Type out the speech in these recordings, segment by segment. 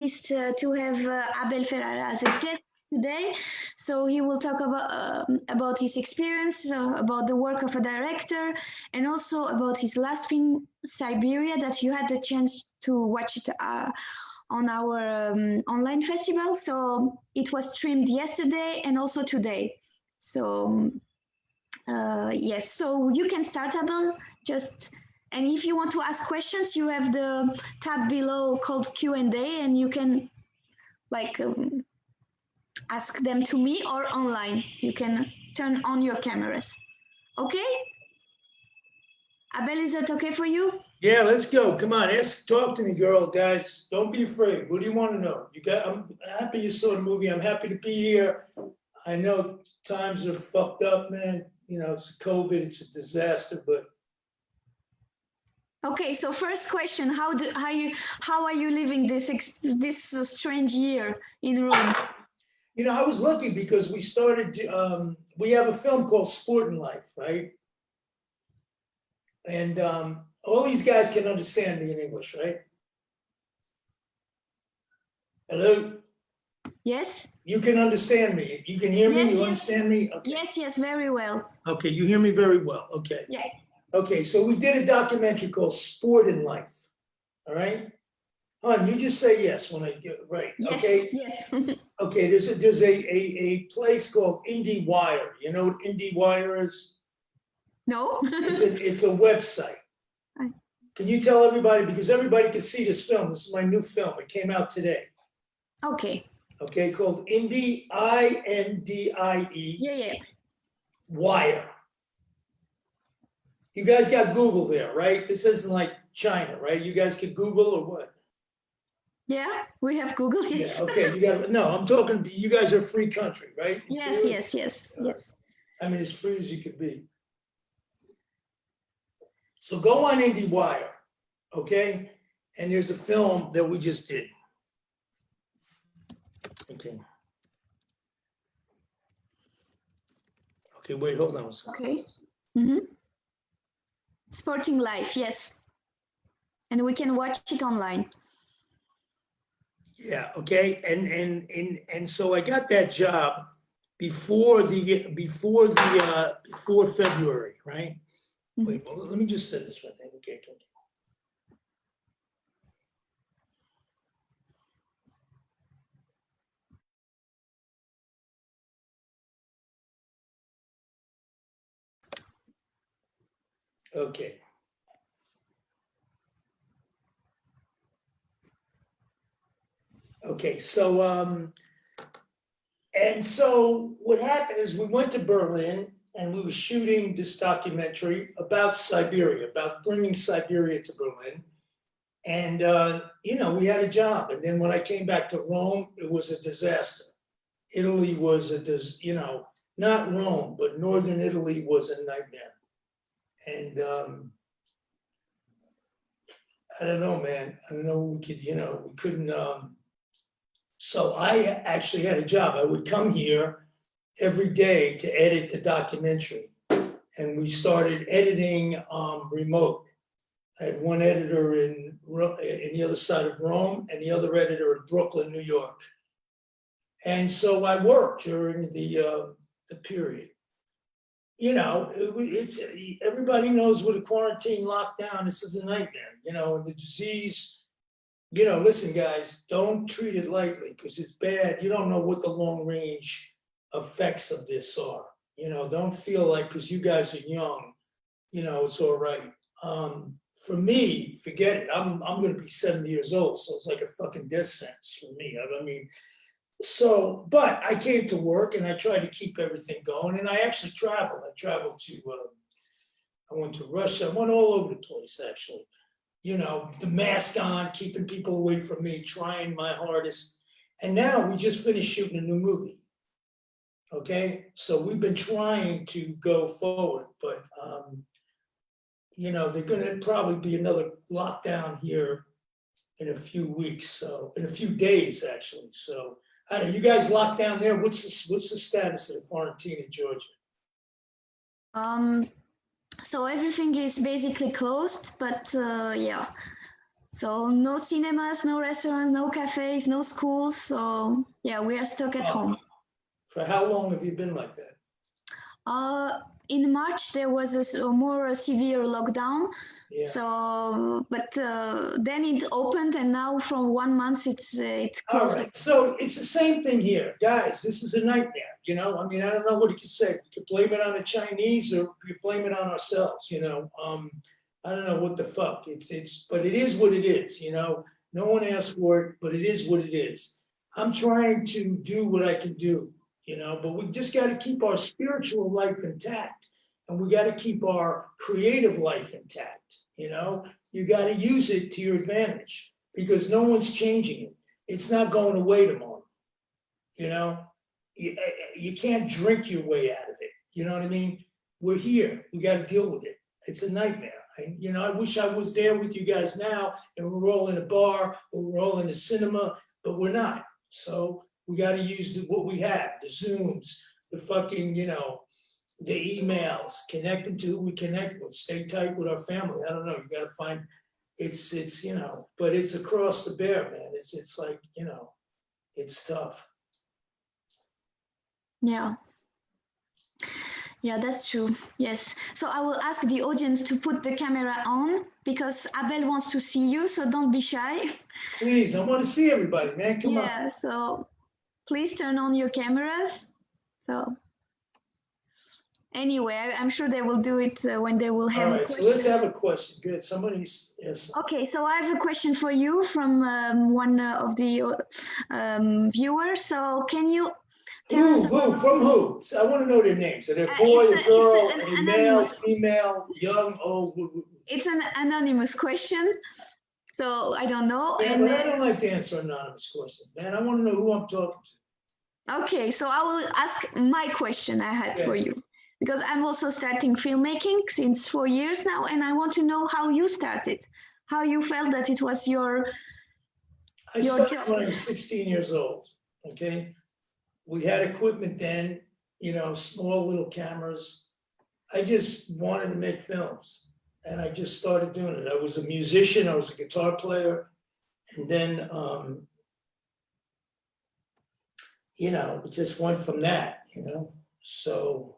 to have Abel Ferrara as a guest today. So he will talk about his experience, about the work of a director, and also about his last film, Siberia, that you had the chance to watch it on our online festival. So it was streamed yesterday and also today. So yes, so you can start, Abel. And if you want to ask questions, you have the tab below called Q&A, and you can like ask them to me or online. You can turn on your cameras. Okay? Abel, is that okay for you? Yeah, let's go. Come on, talk to me, girl, guys. Don't be afraid. What do you want to know? I'm happy you saw the movie. I'm happy to be here. I know times are fucked up, man. You know, it's COVID, it's a disaster, but. Okay, so first question: how are you living this strange year in Rome? You know, I was lucky because we started. We have a film called Sport and Life, right? And all these guys can understand me in English, right? Hello. Yes. You can understand me. You can hear me. Yes, you yes. Understand me? Okay. Yes, very well. Okay, you hear me very well. Okay. Yeah. Okay, so we did a documentary called Sport and Life. All right, hon, you just say yes when I get right. Yes, okay. Yes. Okay, there's a place called IndieWire. You know what IndieWire is? No. It's a website. Can you tell everybody, because everybody can see this film? This is my new film. It came out today. Okay. Okay, called Indie, I-N-D-I-E. Yeah. Wire. You guys got Google there, right? This isn't like China, right? You guys can Google or what? Yeah, we have Google. Yes. Yeah, okay, you got. No, I'm talking. You guys are a free country, right? Yes. I mean, as free as you could be. So go on IndieWire, okay? And there's a film that we just did. Okay. Okay, wait, hold on. Okay. Mm-hmm. Sporting Life, yes. And we can watch it online. Yeah, okay. And so I got that job before February, right? Mm-hmm. Wait, well, let me just say this one thing. Okay. Okay. Okay, so and so what happened is we went to Berlin and we were shooting this documentary about Siberia, about bringing Siberia to Berlin. And you know, we had a job. And then when I came back to Rome, it was a disaster. Italy was you know, not Rome, but northern Italy was a nightmare. And I don't know, man. I don't know. We could, you know, we couldn't. So I actually had a job. I would come here every day to edit the documentary, and we started editing remote. I had one editor in the other side of Rome, and the other editor in Brooklyn, New York. And so I worked during the period. You know, it's everybody knows with a quarantine lockdown, this is a nightmare. You know, and the disease. You know, listen, guys, don't treat it lightly because it's bad. You don't know what the long range effects of this are. You know, don't feel like because you guys are young, you know, it's all right. For me, forget it. I'm going to be 70 years old, so it's like a fucking death sentence for me. I mean. So, but I came to work and I tried to keep everything going. And I actually traveled. I traveled to, I went to Russia. I went all over the place, actually. You know, the mask on, keeping people away from me, trying my hardest. And now we just finished shooting a new movie. Okay. So we've been trying to go forward, but, you know, there's going to probably be another lockdown here in a few weeks. So in a few days, actually. So, I don't know, you guys locked down there. What's the status of the quarantine in Georgia? So everything is basically closed, but yeah. So no cinemas, no restaurants, no cafes, no schools. So yeah, we are stuck at home. For how long have you been like that? In March, there was a more severe lockdown. Yeah. So, but then it opened, and now from 1 month it's All closed. right. So it's the same thing here, guys. This is a nightmare. You know, I mean, I don't know what you can say. We could blame it on the Chinese, or we could blame it on ourselves. You know, I don't know what the fuck. But it is what it is. You know, no one asked for it, but it is what it is. I'm trying to do what I can do. You know, but we just got to keep our spiritual life intact, and we got to keep our creative life intact. You know, you got to use it to your advantage, because no one's changing it. It's not going away tomorrow. You know, you can't drink your way out of it. You know what I mean? We're here. We got to deal with it. It's a nightmare. You know, I wish I was there with you guys now, and we're all in a bar, or we're all in a cinema, but we're not. So we got to use what we have, the Zooms, the fucking, you know, the emails, connecting to who we connect with, stay tight with our family. I don't know, you got to find, it's, you know, but it's across the bear, man. It's like, you know, it's tough. Yeah. Yeah, that's true. Yes. So I will ask the audience to put the camera on, because Abel wants to see you, so don't be shy. Please, I want to see everybody, man. Come on. Yeah, so please turn on your cameras. So anyway, I'm sure they will do it when they will have All a right, question. so let's have a question. Good. Somebody's, yes. Okay, so I have a question for you from one of the viewers. So can you tell us Who? From who? So I want to know their names. Are they a boy, it's a girl, an a male, female, young, old? It's an anonymous question, so I don't know. Yeah, and but I don't like to answer anonymous questions, man. I want to know who I'm talking to. Okay, so I will ask my question I had for you, because I'm also starting filmmaking since 4 years now, and I want to know how you started, how you felt that it was your started job. when I was 16 years old, okay? We had equipment then, you know, small little cameras. I just wanted to make films, and I just started doing it. I was a musician, I was a guitar player, and then, you know, it just went from that, you know? So,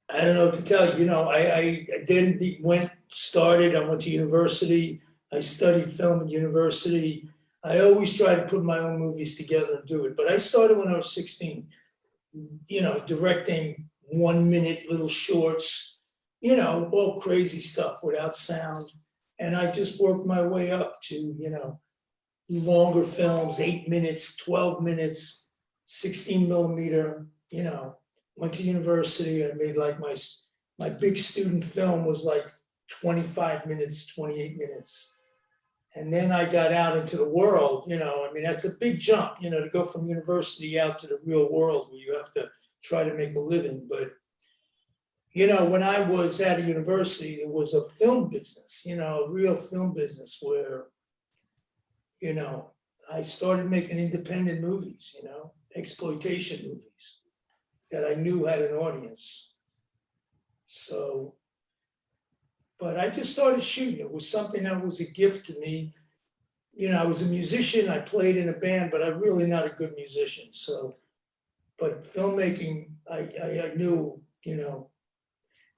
I don't know what to tell you. You know, I then went to university. I studied film at university. I always try to put my own movies together and do it. But I started when I was 16, you know, directing 1 minute little shorts, you know, all crazy stuff without sound. And I just worked my way up to, you know, longer films, 8 minutes, 12 minutes, 16 millimeter, you know. Went to university. I made like my big student film was like 25 minutes, 28 minutes. And then I got out into the world, you know, I mean, that's a big jump, you know, to go from university out to the real world where you have to try to make a living. But, you know, when I was at a university, there was a film business, you know, a real film business where, you know, I started making independent movies, you know, exploitation movies that I knew had an audience. So, but I just started shooting. It was something that was a gift to me. You know, I was a musician, I played in a band, but I'm really not a good musician. So, but filmmaking, I knew, you know,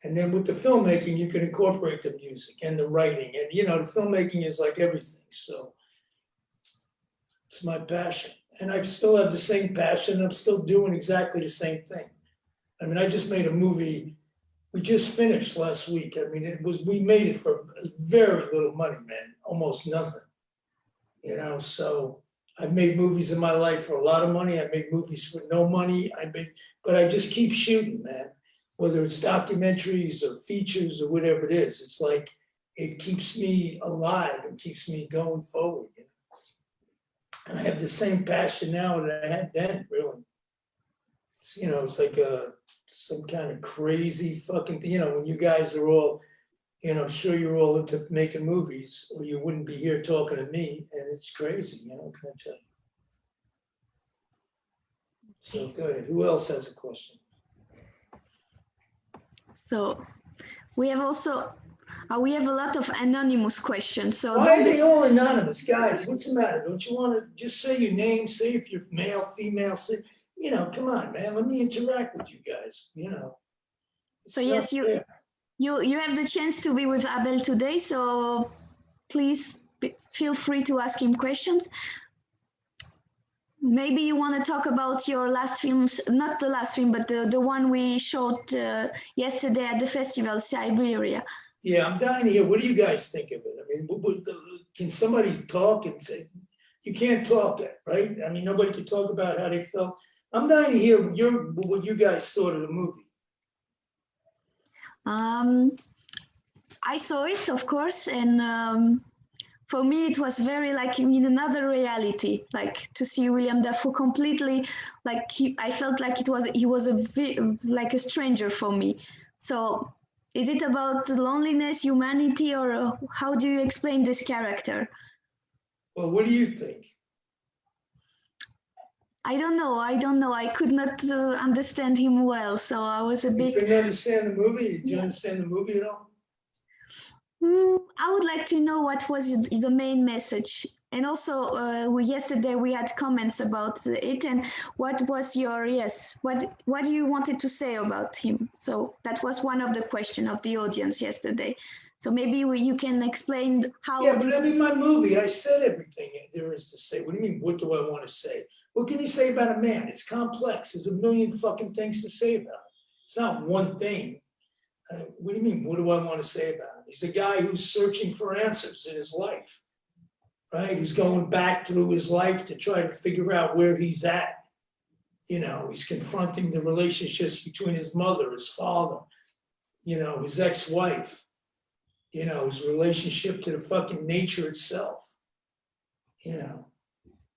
and then with the filmmaking, you can incorporate the music and the writing. And, you know, the filmmaking is like everything. So it's my passion. And I still have the same passion. I'm still doing exactly the same thing. I mean, I just made a movie. We just finished last week. I mean, we made it for very little money, man, almost nothing. You know, so I've made movies in my life for a lot of money. I made movies for no money. But I just keep shooting, man. Whether it's documentaries or features or whatever it is, it's like it keeps me alive and keeps me going forward. You know? And I have the same passion now that I had then, really. You know, it's like some kind of crazy fucking thing. You know, when you guys are all, you know, I'm sure you're all into making movies, or you wouldn't be here talking to me. And it's crazy, you know, what can I tell you? So go ahead. Who else has a question? So we have also we have a lot of anonymous questions. So why are they all anonymous, guys? What's the matter? Don't you want to just say your name? Say if you're male, female. Say, you know, come on, man. Let me interact with you guys. You know. So yes, you have the chance to be with Abel today. So please feel free to ask him questions. Maybe you want to talk about your last films, not the last film, but the one we showed yesterday at the festival, Siberia. Yeah, I'm dying to hear. What do you guys think of it? I mean, can somebody talk and say, you can't talk it, right? I mean, nobody can talk about how they felt. I'm dying to hear what you guys thought of the movie. I saw it, of course, and for me, it was very like in another reality, like to see William Dafoe completely, like I felt like he was like a stranger for me. So is it about loneliness, humanity, or how do you explain this character? Well, what do you think? I don't know. I could not understand him well, so I was a bit. You couldn't understand the movie? Did you understand the movie at all? I would like to know what was the main message. And also, yesterday we had comments about it, and what was your, what you wanted to say about him? So that was one of the questions of the audience yesterday. So maybe you can explain how. Yeah, but I mean, my movie, I said everything there is to say. What do you mean, what do I want to say? What can you say about a man? It's complex. There's a million fucking things to say about it. It's not one thing. What do you mean, what do I want to say about him? He's a guy who's searching for answers in his life, right? Who's going back through his life to try to figure out where he's at. You know, he's confronting the relationships between his mother, his father, you know, his ex-wife, you know, his relationship to the fucking nature itself. You know,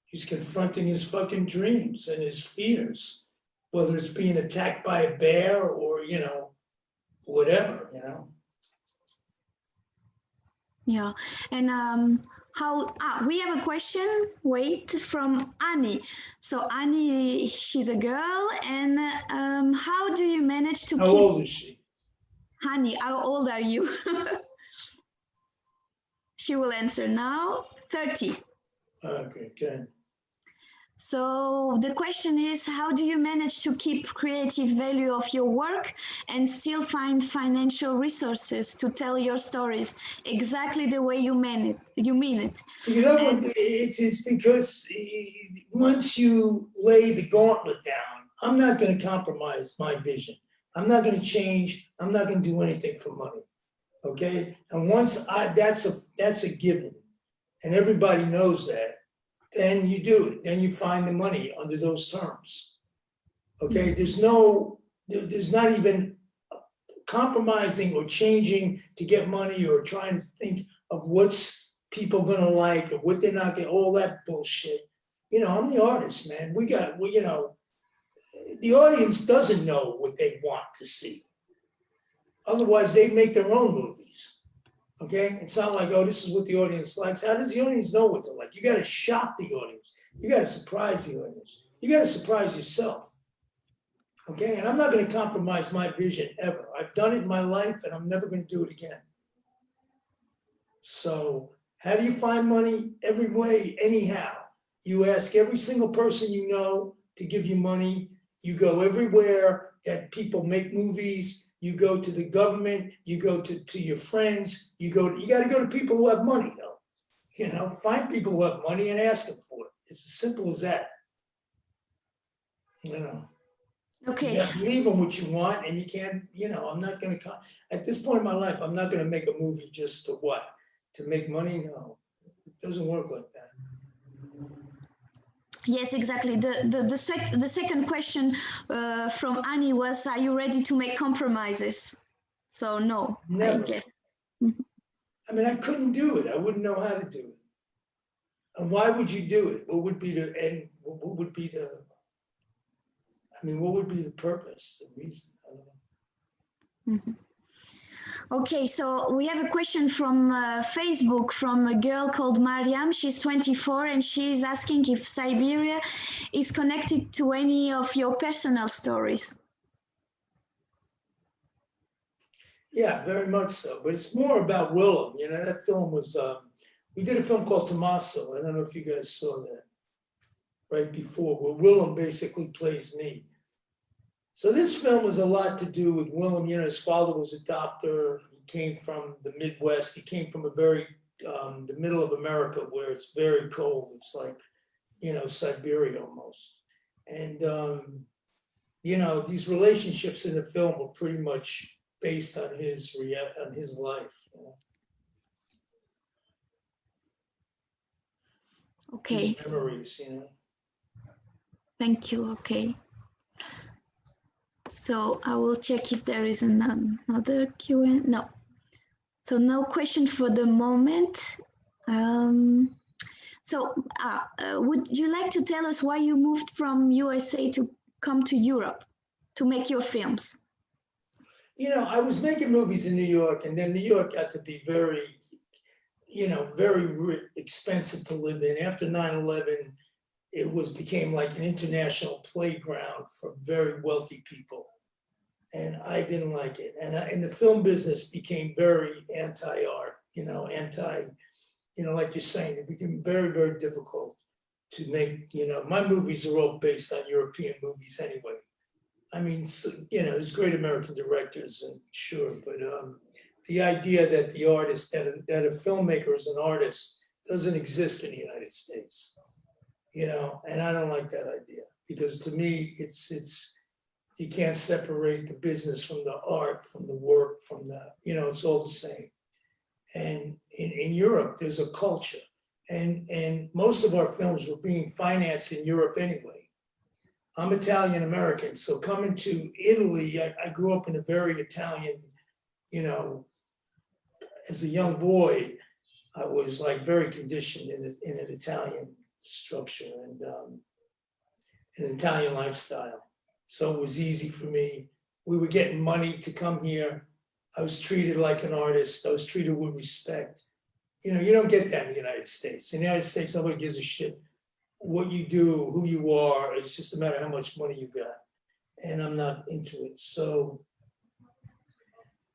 he's confronting his fucking dreams and his fears, whether it's being attacked by a bear or, you know, whatever, you know. Yeah, and we have a question, from Annie. So Annie, she's a girl, and how do you manage to How old is she? Annie, how old are you? She will answer now, 30. Okay, good. So the question is, how do you manage to keep creative value of your work and still find financial resources to tell your stories exactly the way you mean it? You know, it's because once you lay the gauntlet down, I'm not going to compromise my vision. I'm not going to change. I'm not going to do anything for money. Okay, and once that's a given, and everybody knows that. Then you do it. Then you find the money under those terms. Okay, there's not even compromising or changing to get money or trying to think of what's people gonna like or what they're not getting, all that bullshit. You know, I'm the artist, man. You know, the audience doesn't know what they want to see. Otherwise, they make their own movies. Okay, it's not like, oh, this is what the audience likes. How does the audience know what they like? You got to shock the audience. You got to surprise the audience. You got to surprise yourself. Okay, and I'm not going to compromise my vision ever. I've done it in my life, and I'm never going to do it again. So, how do you find money? Every way, anyhow. You ask every single person you know to give you money. You go everywhere that people make movies. You go to the government, you go to your friends, you got to go to people who have money, though. You know, find people who have money and ask them for it. It's as simple as that. You know. Okay. You got to believe in what you want, and you can't, you know, I'm not going to, at this point in my life, I'm not going to make a movie just to what? To make money? No, it doesn't work like that. Yes, exactly. The second question from Annie was, are you ready to make compromises? So no, Never. I guess. I mean, I couldn't do it. I wouldn't know how to do it. And why would you do it? What would be the end? What would be the, I mean, what would be the purpose, the reason? I don't know. Mm-hmm. Okay, so we have a question from Facebook from a girl called Mariam. She's 24 and she's asking if Siberia is connected to any of your personal stories. Yeah, very much so. But it's more about Willem. You know, that film was, we did a film called Tommaso. I don't know if you guys saw that right before, where Willem basically plays me. So this film has a lot to do with Willem. You know, his father was a doctor. He came from the Midwest. He came from a very, the middle of America where it's very cold. It's like, you know, Siberia almost. And, you know, these relationships in the film were pretty much based on his life. You know? Okay. His memories, you know. Thank you. Okay. So I will check if there is another Q&A. No. So no question for the moment. Would you like to tell us why you moved from USA to come to Europe to make your films? You know, I was making movies in New York, and then New York got to be very, you know, very expensive to live in. After 9/11, it became like an international playground for very wealthy people. And I didn't like it. And the film business became very anti-art, you know, you know, like you're saying, it became very, very difficult to make, you know, my movies are all based on European movies anyway. I mean, so, you know, there's great American directors, and sure, but the idea that the artist, that a filmmaker is an artist doesn't exist in the United States, you know, and I don't like that idea, because to me, it's you can't separate the business from the art, from the work, from the, you know, it's all the same. And in Europe, there's a culture, and most of our films were being financed in Europe anyway. I'm Italian American, so coming to Italy, I grew up in a very Italian, you know, as a young boy, I was like very conditioned in an Italian structure and an Italian lifestyle. So it was easy for me. We were getting money to come here. I was treated like an artist. I was treated with respect. You know, you don't get that in the United States. In the United States, nobody gives a shit what you do, who you are. It's just a matter of how much money you got. And I'm not into it. So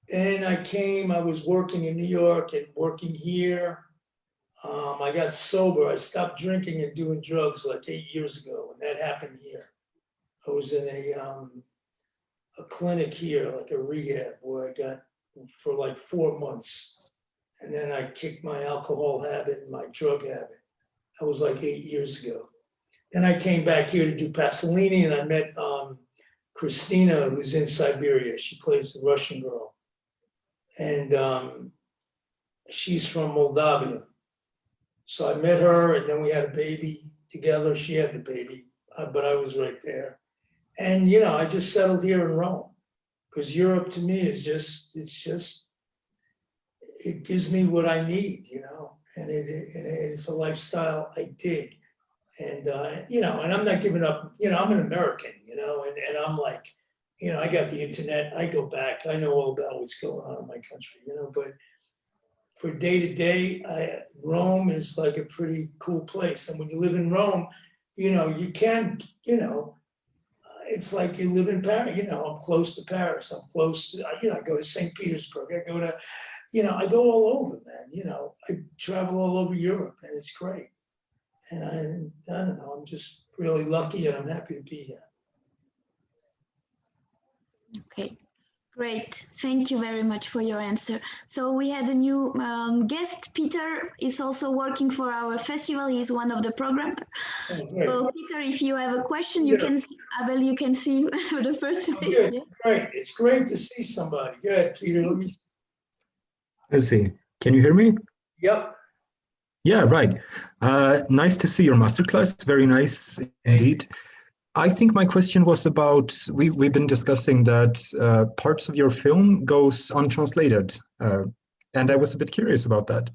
then I was working in New York and working here. I got sober. I stopped drinking and doing drugs like 8 years ago, and that happened here. I was in a clinic here, like a rehab, where I got for like 4 months. And then I kicked my alcohol habit and my drug habit. That was like 8 years ago. Then I came back here to do Pasolini, and I met Christina, who's in Siberia. She plays the Russian girl. And she's from Moldavia. So I met her, and then we had a baby together. She had the baby, but I was right there. And, you know, I just settled here in Rome, because Europe to me is it gives me what I need, you know, and it's a lifestyle I dig. And, you know, and I'm not giving up, you know, I'm an American, you know, and I'm like, you know, I got the internet, I go back, I know all about what's going on in my country, you know, but for day to day, Rome is like a pretty cool place. And when you live in Rome, you know, you can, you know, it's like you live in Paris, you know, I'm close to Paris, I'm close to, you know, I go to St. Petersburg, I go to, you know, I go all over, man, you know, I travel all over Europe, and it's great. And I don't know, I'm just really lucky, and I'm happy to be here. Okay, great. Thank you very much for your answer. So we had a new guest. Peter is also working for our festival. He's one of the programmers. Oh, so Peter, if you have a question, you can see, Abel, you can see the first place. Yeah? Great, it's great to see somebody. Good, Peter, let me. Let's see, can you hear me? Yep. Yeah, right. Nice to see your masterclass. Very nice indeed. I think my question was about, we've been discussing that parts of your film goes untranslated. And I was a bit curious about that.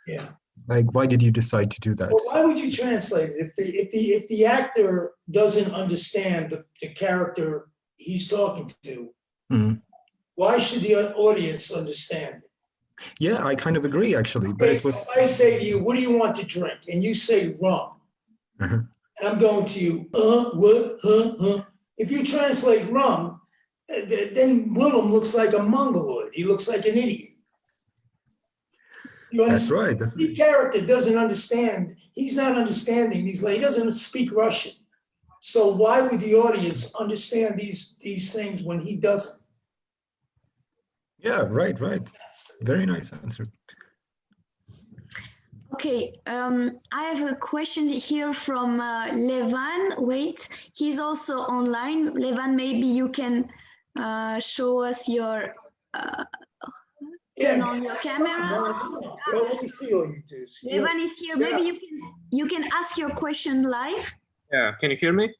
Yeah. Like, why did you decide to do that? Well, why would you translate it? If the actor doesn't understand the character he's talking to, why should the audience understand it? Yeah, I kind of agree, actually. But it was. If I say to you, what do you want to drink? And you say rum. And I'm going to you, what, If you translate rum, then Willem looks like a mongoloid. He looks like an idiot. You understand? That's right. The character doesn't understand. He's not understanding these. He doesn't speak Russian. So why would the audience understand these things when he doesn't? Yeah, right. Very nice answer. Okay, I have a question here from Levan. Wait, he's also online. Levan, maybe you can show us your turn on your camera. Bro, let me see all you do. Levan is here. Maybe you can ask your question live. Yeah, can you hear me?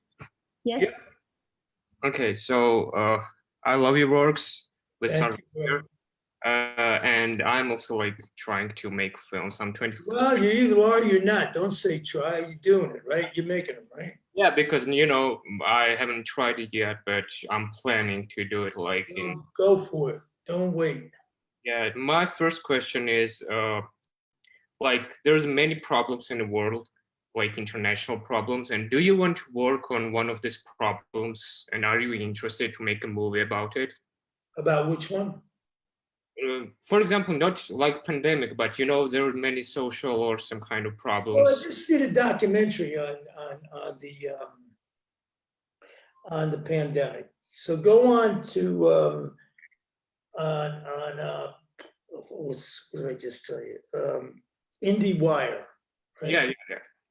Yes. Yeah. Okay, so I love your works. Let's Thank start you, here. And I'm also like trying to make films. I'm 24. Well, you either are or you're not. Don't say try. You're doing it, right? You're making them, right? Yeah, because I haven't tried it yet, but I'm planning to do it like in. Go for it. Don't wait. Yeah, my first question is like there's many problems in the world, like international problems, and do you want to work on one of these problems? And are you interested to make a movie about it? About which one? For example, not like pandemic, but there are many social or some kind of problems. Well, I just did a documentary on the pandemic. So go on to what did I just tell you? IndieWire. Right? Yeah.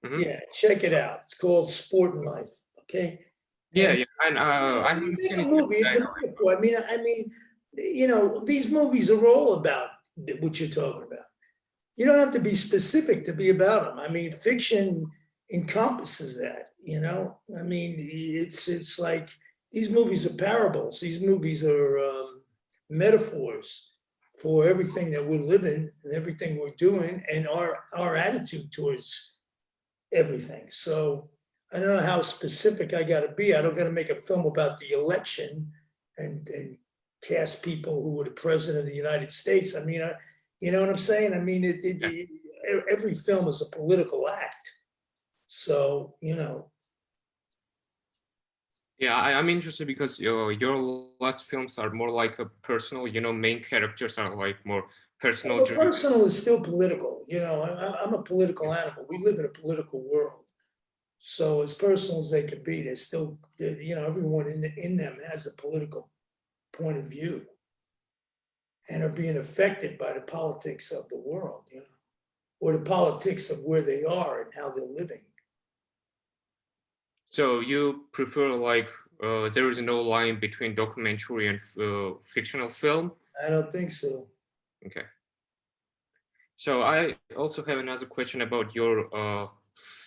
Mm-hmm. Yeah, check it out. It's called Sport and Life. Okay. Yeah, and I make a movie. It's a metaphor. I mean, these movies are all about what you're talking about. You don't have to be specific to be about them. I mean, fiction encompasses that. I mean, it's like these movies are parables. These movies are metaphors for everything that we're living and everything we're doing and our attitude towards everything. So I don't know how specific I got to be. I don't got to make a film about the election and cast people who were the president of the United States. I mean, you know what I'm saying? I mean, every film is a political act. So, Yeah, I'm interested because your last films are more like a personal, main characters are like more personal. Well, personal is still political. I'm a political animal. We live in a political world. So as personal as they could be, they're still, everyone in them has a political point of view and are being affected by the politics of the world, or the politics of where they are and how they're living. So you prefer like there is no line between documentary and fictional film? I don't think so. Okay. So I also have another question about your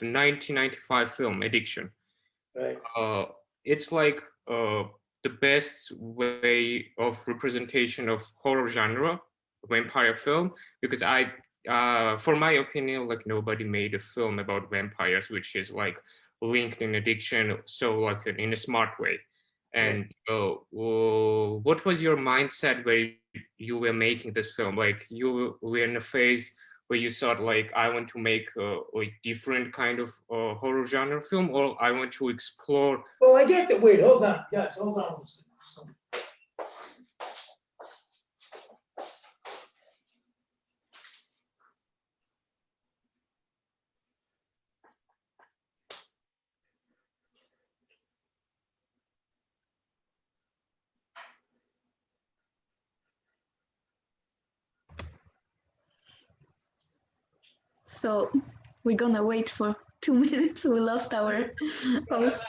1995 film Addiction. Right. It's like the best way of representation of horror genre, vampire film, because for my opinion, like nobody made a film about vampires, which is like linked in addiction, so like in a smart way. And what was your mindset where you were making this film? Like you were in a phase where you thought like, I want to make like different kind of horror genre film, or I want to explore. Well, I get that. Wait, hold on. Guys, hold on. So we're gonna wait for 2 minutes. We lost our host.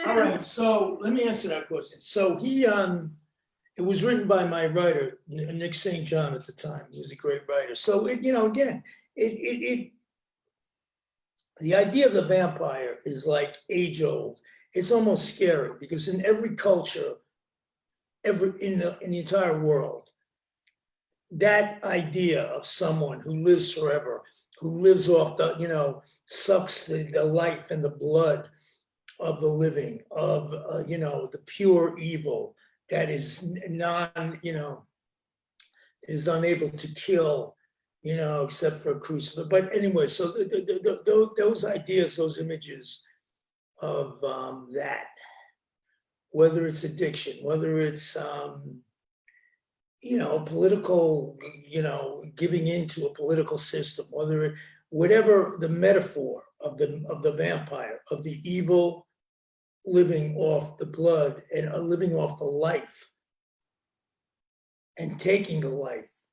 All right, so let me answer that question. So it was written by my writer, Nick St. John at the time. He was a great writer. So again, the idea of the vampire is like age old. It's almost scary because in every culture, in the entire world, that idea of someone who lives forever, who lives off the, sucks the life and the blood of the living, of, the pure evil that is is unable to kill, except for a crucifix. But anyway, so those ideas, those images of that whether it's addiction, whether it's, political, giving into a political system, whatever the metaphor of the vampire, of the evil living off the blood and living off the life and taking the life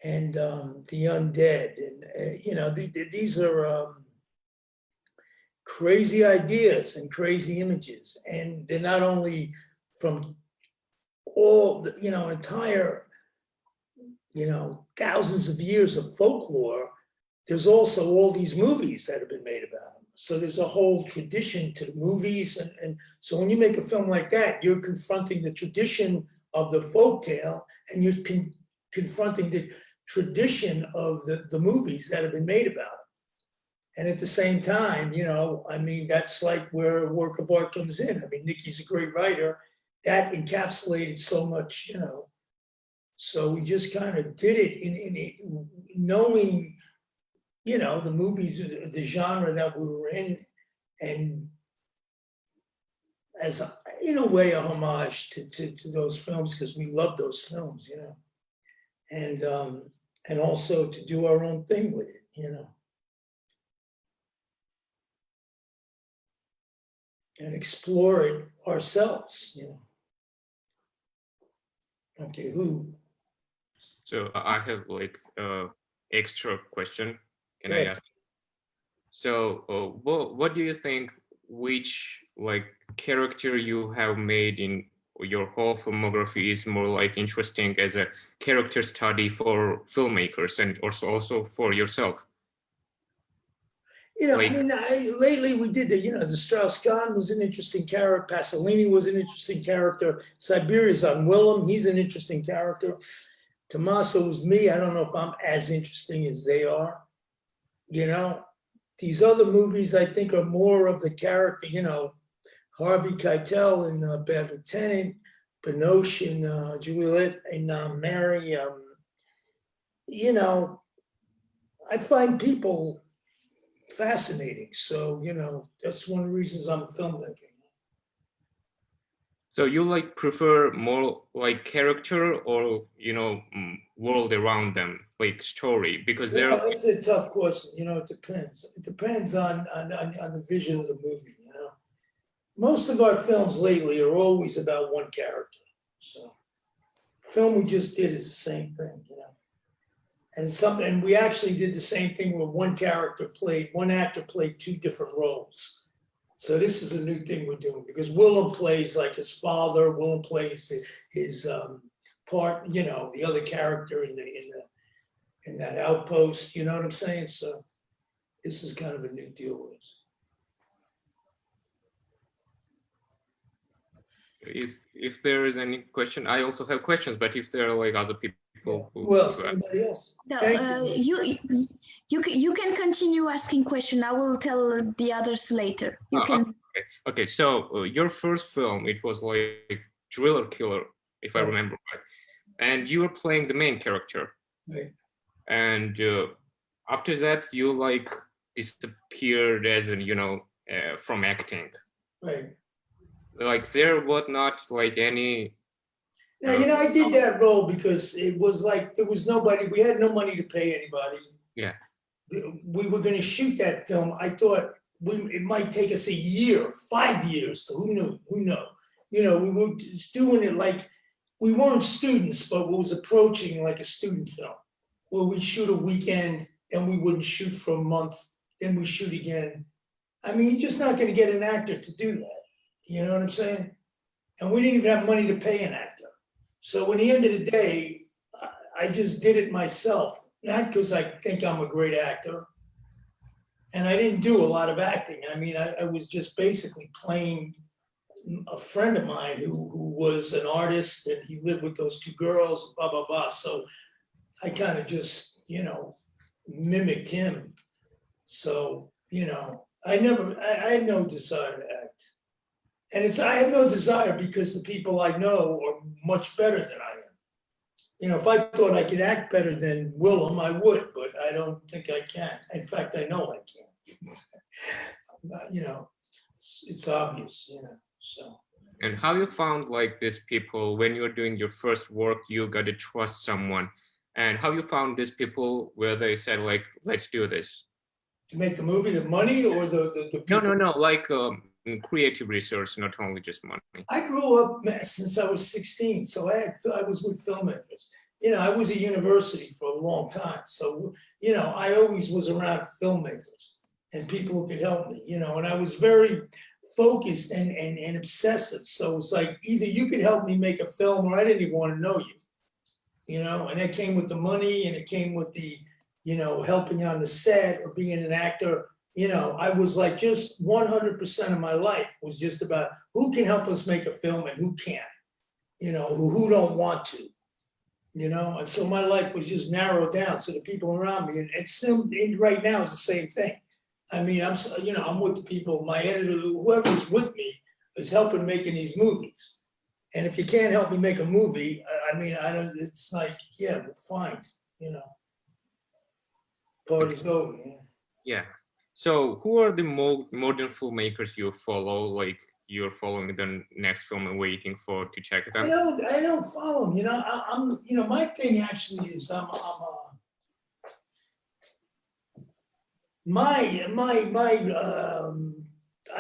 and the undead. And, these are crazy ideas and crazy images. And they're not only from all, entire, thousands of years of folklore, there's also all these movies that have been made about them. So there's a whole tradition to the movies. And so when you make a film like that, you're confronting the tradition of the folktale, and you're confronting the tradition of the movies that have been made about it. And at the same time, that's like where a work of art comes in. I mean, Nikki's a great writer. That encapsulated so much, So we just kind of did it in knowing, the movies, the genre that we were in, and as in a way a homage to those films, because we love those films, and also to do our own thing with it, and explore it ourselves, Okay, who? So I have like extra question. Can I Yeah. ask? So what do you think, which like character you have made in your whole filmography is more like interesting as a character study for filmmakers and also for yourself? Lately we did the Strauss-Kahn was an interesting character. Pasolini was an interesting character. Siberia's on Willem, he's an interesting character. Tommaso was me. I don't know if I'm as interesting as they are. These other movies I think are more of the character, Harvey Keitel in Bad Lieutenant, Binoche and Juliet and Mary. I find people fascinating. So, that's one of the reasons I'm a filmmaker. So you like prefer more like character or, world around them, like story, because It's a tough question. It depends. It depends on the vision of the movie, Most of our films lately are always about one character. So the film we just did is the same thing, And we actually did the same thing where one actor played two different roles. So this is a new thing we're doing, because Willem plays like his father. Willem plays his part, the other character in that outpost. You know what I'm saying? So this is kind of a new deal with us. If there is any question, I also have questions, but if there are like other people. Who else? Anybody else? No, you can continue asking questions. I will tell the others later. You can. Okay. So your first film, it was like Driller Killer, if I remember right, and you were playing the main character. Right. And after that, you like disappeared as from acting. Right. Like there was not like any. Now, I did that role because it was like there was nobody. We had no money to pay anybody. Yeah. We were going to shoot that film. I thought it might take us a year, 5 years. So who knew? We were just doing it like we weren't students, but it was approaching like a student film. Well, we'd shoot a weekend, then we wouldn't shoot for a month, then we shoot again. I mean, you're just not going to get an actor to do that. You know what I'm saying? And we didn't even have money to pay an actor. So at the end of the day, I just did it myself, not because I think I'm a great actor. And I didn't do a lot of acting. I mean, I was just basically playing a friend of mine who was an artist, and he lived with those two girls, blah, blah, blah. So I kind of just, mimicked him. So, I had no desire to act. And I have no desire because the people I know are much better than I am. If I thought I could act better than Willem, I would, but I don't think I can. In fact, I know I can't. It's obvious, so. And how you found like these people when you're doing your first work, you got to trust someone, and how you found these people where they said like, let's do this? To make the movie, the money or the people? No, like creative resource, not only just money. I grew up since I was 16, so I was with filmmakers. You know, I was at university for a long time, so you know, I always was around filmmakers and people who could help me. You know, and I was very focused and obsessive. So it's like either you could help me make a film, or I didn't even want to know you. You know, and it came with the money, and it came with the, you know, helping on the set or being an actor. You know, I was like just 100% of my life was just about who can help us make a film and who can't, you know, who don't want to, you know. And so my life was just narrowed down to the people around me. And it's still, right now, is the same thing. I mean, you know, I'm with the people, my editor, whoever's with me is helping making these movies. And if you can't help me make a movie, I mean, I don't, it's like, yeah, we're fine, you know. Party's over, yeah. Yeah. So who are the modern filmmakers you follow? Like you're following the next film and waiting for to check it out? I don't follow them. You know, I'm you know, my thing actually is I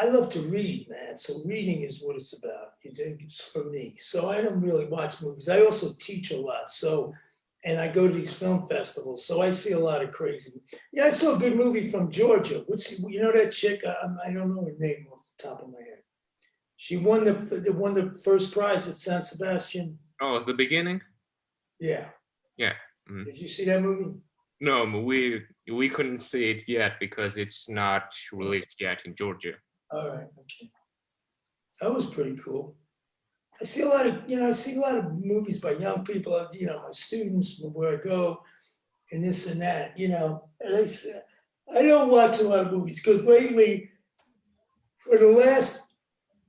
love to read, man. So reading is what it's about. It's for me. So I don't really watch movies. I also teach a lot. So, and I go to these film festivals. So I see a lot of crazy. Yeah, I saw a good movie from Georgia. You know that chick? I don't know her name off the top of my head. She won the first prize at San Sebastian. Oh, at the beginning? Yeah. Yeah. Did you see that movie? No, we couldn't see it yet because it's not released yet in Georgia. All right, okay. That was pretty cool. I see a lot of movies by young people, you know, my students, where I go, and this and that, you know. And I don't watch a lot of movies because lately, for the last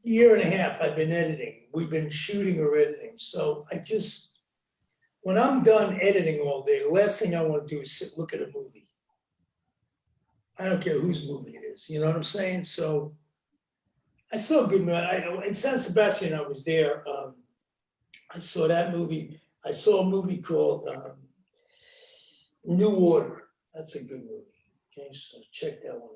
year and a half, I've been editing. We've been shooting or editing. So when I'm done editing all day, the last thing I want to do is look at a movie. I don't care whose movie it is. You know what I'm saying? So I saw a good movie. In San Sebastian, I was there. I saw that movie. I saw a movie called New Order. That's a good movie. Okay, so check that one out.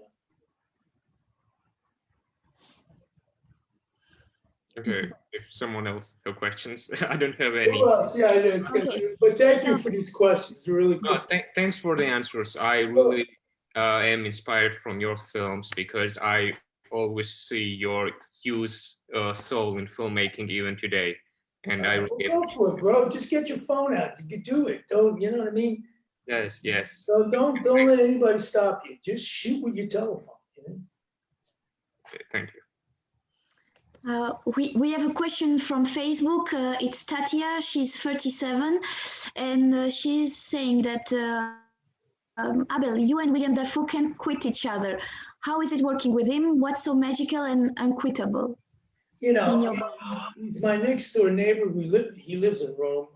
Okay, if someone else have questions, I don't have any. Who else? Yeah, I know. It's good. Okay. But thank you for these questions. Really cool. Thanks for the answers. I really am inspired from your films because I always see your huge soul in filmmaking even today. And I really go for it, bro. Just get your phone out. You can do it. Don't, you know what I mean? Yes. So don't let anybody stop you. Just shoot with your telephone. You know? Okay, thank you. We have a question from Facebook. It's Tatia. She's 37, and she's saying that Abel, you and William Dafoe can quit each other. How is it working with him? What's so magical and unquittable? You know, he's my next door neighbor. He lives in Rome.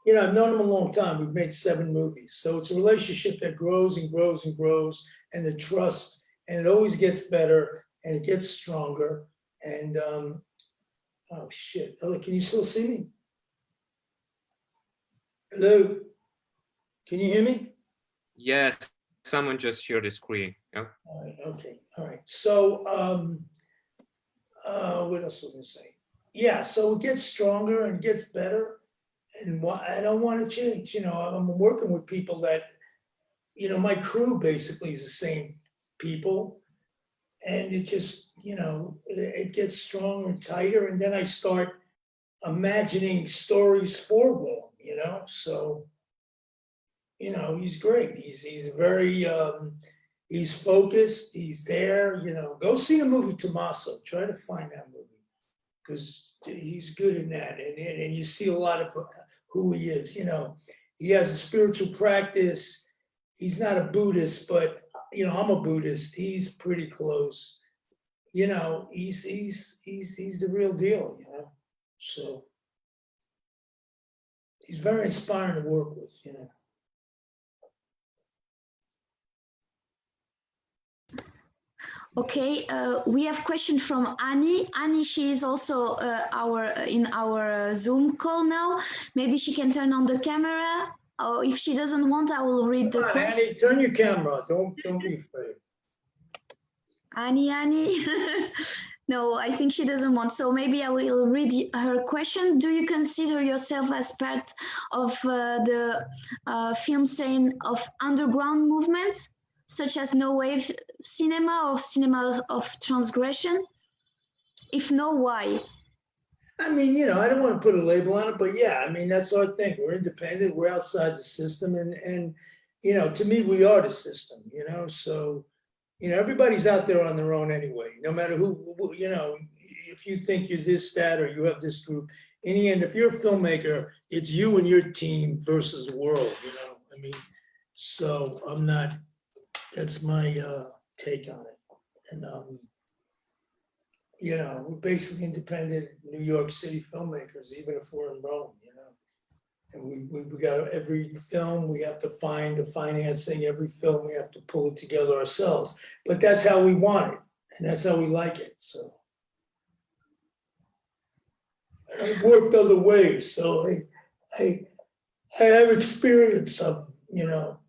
You know, I've known him a long time. We've made 7 movies. So it's a relationship that grows and grows and grows, and the trust, and it always gets better and it gets stronger. And oh shit! Hello, can you still see me? Hello, can you hear me? Yes, someone just shared the screen. Yeah. All right. Okay. All right. So what else was I gonna say? Yeah. So it gets stronger and gets better, and I don't want to change. You know, I'm working with people that, you know, my crew basically is the same people. And it just, you know, it gets stronger and tighter. And then I start imagining stories for Willem, you know? So, you know, he's great. He's very, he's focused. He's there, you know. Go see the movie Tommaso. Try to find that movie because he's good in that. And you see a lot of who he is, you know. He has a spiritual practice. He's not a Buddhist, but you know, I'm a Buddhist. He's pretty close. You know, he's the real deal, you know. So he's very inspiring to work with, you know. Okay, we have question from Annie. Annie, she is also in our Zoom call now. Maybe she can turn on the camera. Or if she doesn't want, I will read the Come on, question. Annie, turn your camera on. Don't be afraid. Annie. No, I think she doesn't want. So maybe I will read her question. Do you consider yourself as part of the film scene of underground movements, such as no wave cinema or cinema of transgression? If no, why? I mean, you know, I don't want to put a label on it, but yeah, I mean, that's our thing. We're independent. We're outside the system. And you know, to me, we are the system, you know, so, you know, everybody's out there on their own anyway, no matter who, you know, if you think you're this, that, or you have this group, in the end, if you're a filmmaker, it's you and your team versus the world, you know, I mean, so I'm not, that's my take on it. And, you know, we're basically independent New York City filmmakers, even if we're in Rome, you know. And we got every film, we have to find the financing, every film, we have to pull it together ourselves. But that's how we want it, and that's how we like it, so. I've worked other ways, so I have experience of, you know,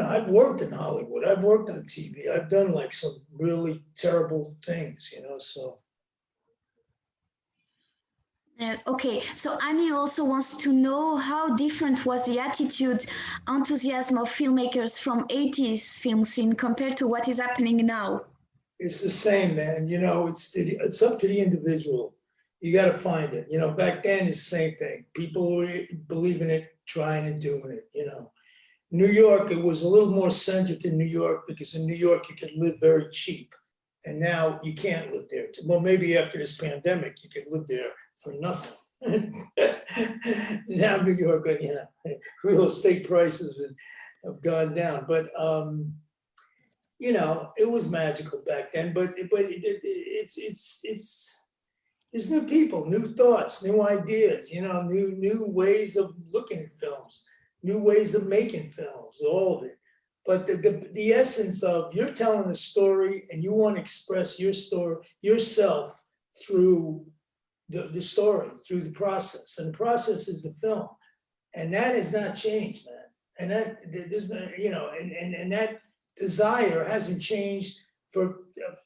I've worked in Hollywood, I've worked on TV, I've done like some really terrible things, you know, so. Okay, so Annie also wants to know how different was the attitude, enthusiasm of filmmakers from 80s film scene compared to what is happening now? It's the same, man, you know, it's up to the individual. You got to find it, you know, back then it's the same thing. People were believing it, trying and doing it, you know. New York, it was a little more centered in New York because in New York you could live very cheap. And now you can't live there. Well, maybe after this pandemic, you could live there for nothing. Now New York, you know, real estate prices have gone down. But, you know, it was magical back then. But it's there's new people, new thoughts, new ideas, you know, new ways of looking at films, new ways of making films, all of it. But the essence of you're telling a story and you want to express your story, yourself through the story, through the process. And the process is the film. And that has not changed, man. And that there's no, you know, and that desire hasn't changed for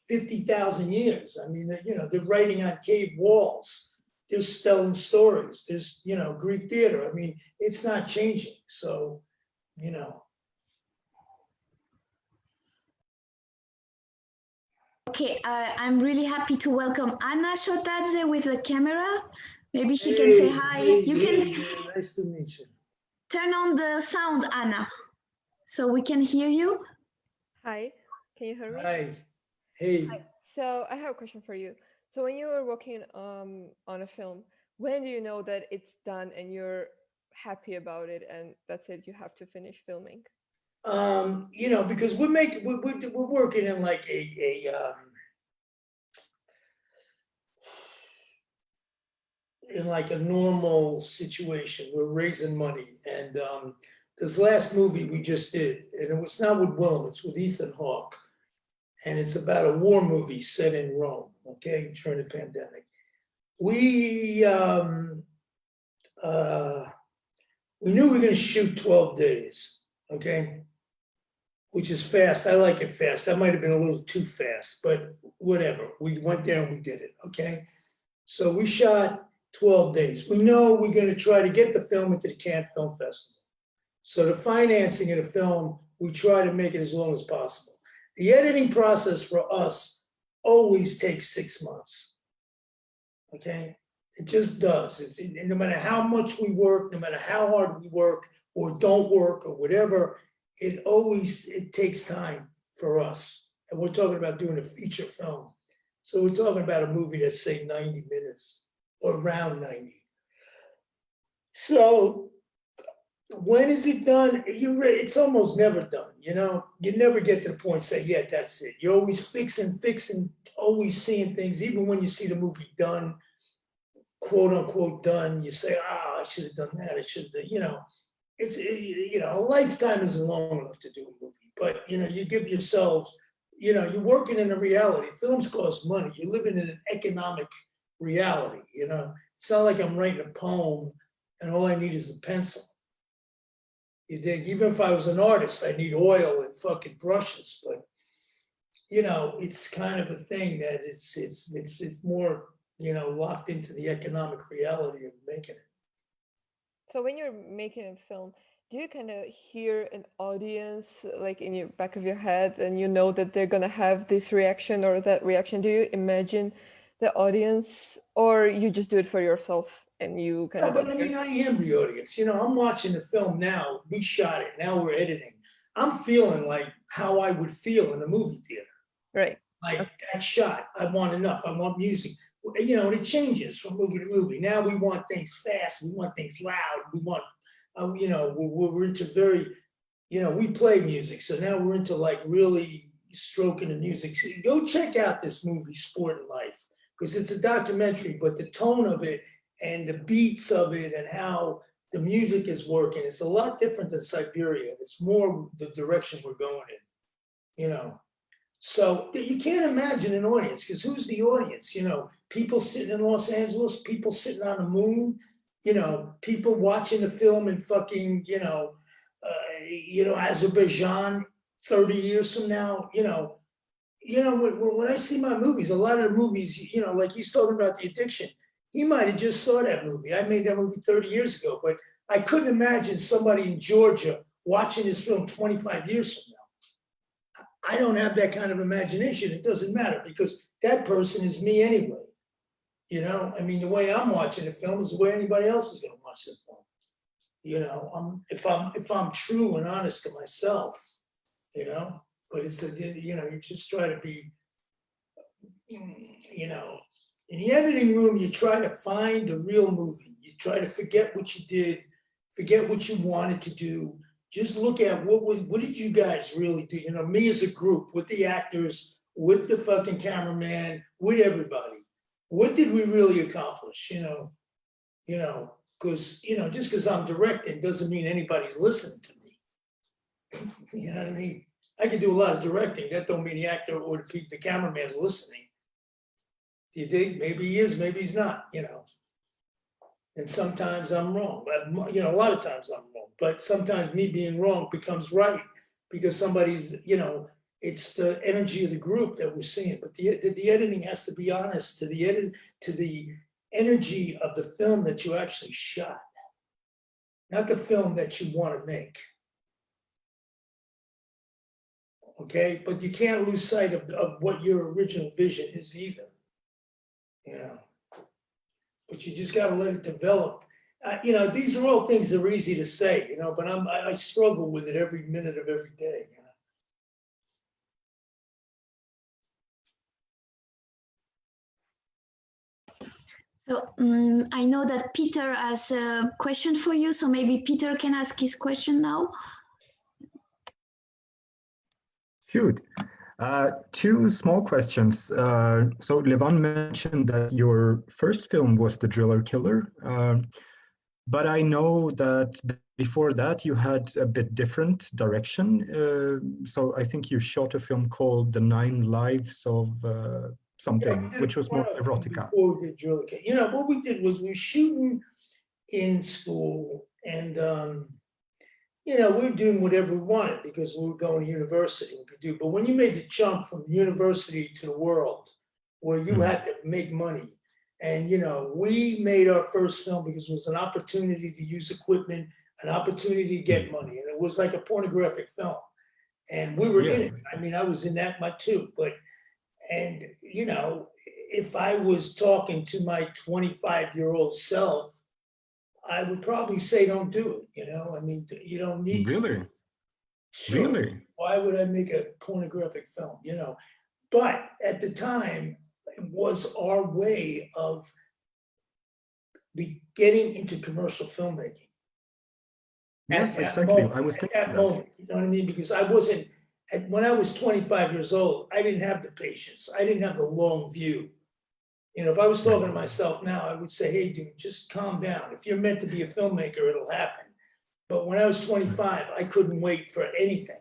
50,000 years. I mean, you know, they're writing on cave walls. They're telling stories. There's, you know, Greek theater. I mean, it's not changing. So, you know. Okay, I'm really happy to welcome Anna Shotadze with the camera. Maybe she can say hi. You can Nice to meet you. turn on the sound, Anna, so we can hear you. Hi, can you hear me? Hi. Hey. Hi. So I have a question for you. So when you are working on a film, when do you know that it's done and you're happy about it and that's it, you have to finish filming? You know, because we're working in like in like a normal situation. We're raising money, and this last movie we just did, and it's not with Willem, it's with Ethan Hawke, and it's about a war movie set in Rome, okay, during the pandemic. We knew we were going to shoot 12 days, okay, which is fast. I like it fast. That might have been a little too fast, but whatever. We went there and we did it, okay? So we shot 12 days. We know we're going to try to get the film into the Cannes Film Festival. So the financing of the film, we try to make it as long as possible. The editing process for us always takes 6 months, okay? It just does. No matter how much we work, no matter how hard we work or don't work or whatever, it takes time for us. And we're talking about doing a feature film. So we're talking about a movie that's, say, 90 minutes or around 90. So when is it done? It's almost never done, you know? You never get to the point say, yeah, that's it. You're always fixing, always seeing things. Even when you see the movie done, quote unquote done, you say, I should have done that. I should have done, you know. You know, a lifetime isn't long enough to do a movie, but you know, you give yourselves you know, you're working in a reality. Films cost money. You're living in an economic reality, you know. It's not like I'm writing a poem and all I need is a pencil. You dig? Even if I was an artist, I need oil and fucking brushes. But, you know, it's kind of a thing that it's more, you know, locked into the economic reality of making it. So when you're making a film, do you kind of hear an audience like in your back of your head and you know that they're gonna have this reaction or that reaction? Do you imagine the audience or you just do it for yourself and you kind No, of but don't I care? mean, I am the audience. You know, I'm watching the film now. We shot it. Now we're editing. I'm feeling like how I would feel in a movie theater. Right. Like that shot, I want enough. I want music. You know, and it changes from movie to movie. Now we want things fast. We want things loud. We want, you know, we're into very, you know, we play music. So now we're into like really stroking the music. So go check out this movie, Sport and Life, because it's a documentary, but the tone of it and the beats of it and how the music is working, it's a lot different than Siberia. It's more the direction we're going in, you know. So you can't imagine an audience, because who's the audience? You know, people sitting in Los Angeles, people sitting on the moon, you know, people watching the film in fucking, you know, Azerbaijan 30 years from now, you know, when I see my movies, a lot of the movies, you know, like he's talking about The Addiction, he might have just saw that movie. I made that movie 30 years ago, but I couldn't imagine somebody in Georgia watching this film 25 years from now. I don't have that kind of imagination. It doesn't matter because that person is me anyway. You know, I mean, the way I'm watching the film is the way anybody else is going to watch the film. You know, if I'm true and honest to myself, you know, but it's you know, you just try to be, you know, in the editing room, you try to find the real movie. You try to forget what you did, forget what you wanted to do. Just look at what did you guys really do? You know, me as a group, with the actors, with the fucking cameraman, with everybody. What did we really accomplish? You know, because just because I'm directing doesn't mean anybody's listening to me. You know what I mean? I can do a lot of directing. That don't mean the actor or the cameraman's listening. Do you think? Maybe he is, maybe he's not. You know. And sometimes I'm wrong, but you know, a lot of times I'm wrong. But sometimes me being wrong becomes right because somebody's, you know, it's the energy of the group that we're seeing. But the editing has to be honest to the energy of the film that you actually shot, not the film that you want to make. Okay, but you can't lose sight of what your original vision is either. You know. But you just got to let it develop. You know, these are all things that are easy to say, you know, but I struggle with it every minute of every day, you So know. I know that Peter has a question for you, so maybe Peter can ask his question now. Shoot. Two small questions. So Levan mentioned that your first film was The Driller Killer, but I know that before that you had a bit different direction. So I think you shot a film called The 9 Lives of something, which was more erotica. Before we did Driller Killer. You know, what we did was we were shooting in school and, you know, we were doing whatever we wanted because we were going to university. We could do, but when you made the jump from university to the world, where you had to make money, and you know, we made our first film because it was an opportunity to use equipment, an opportunity to get money, and it was like a pornographic film, and we were in it. I mean, I was in that much too. But and you know, if I was talking to my 25-year-old self, I would probably say, don't do it. You know, I mean, you don't need really? to. Sure. Really? Why would I make a pornographic film? You know, but at the time, it was our way of getting into commercial filmmaking. Yes, exactly. Moment, I was thinking at that moment, you know what I mean? Because I wasn't, when I was 25 years old, I didn't have the patience. I didn't have the long view. You know, if I was talking to myself now, I would say, hey, dude, just calm down. If you're meant to be a filmmaker, it'll happen. But when I was 25, I couldn't wait for anything.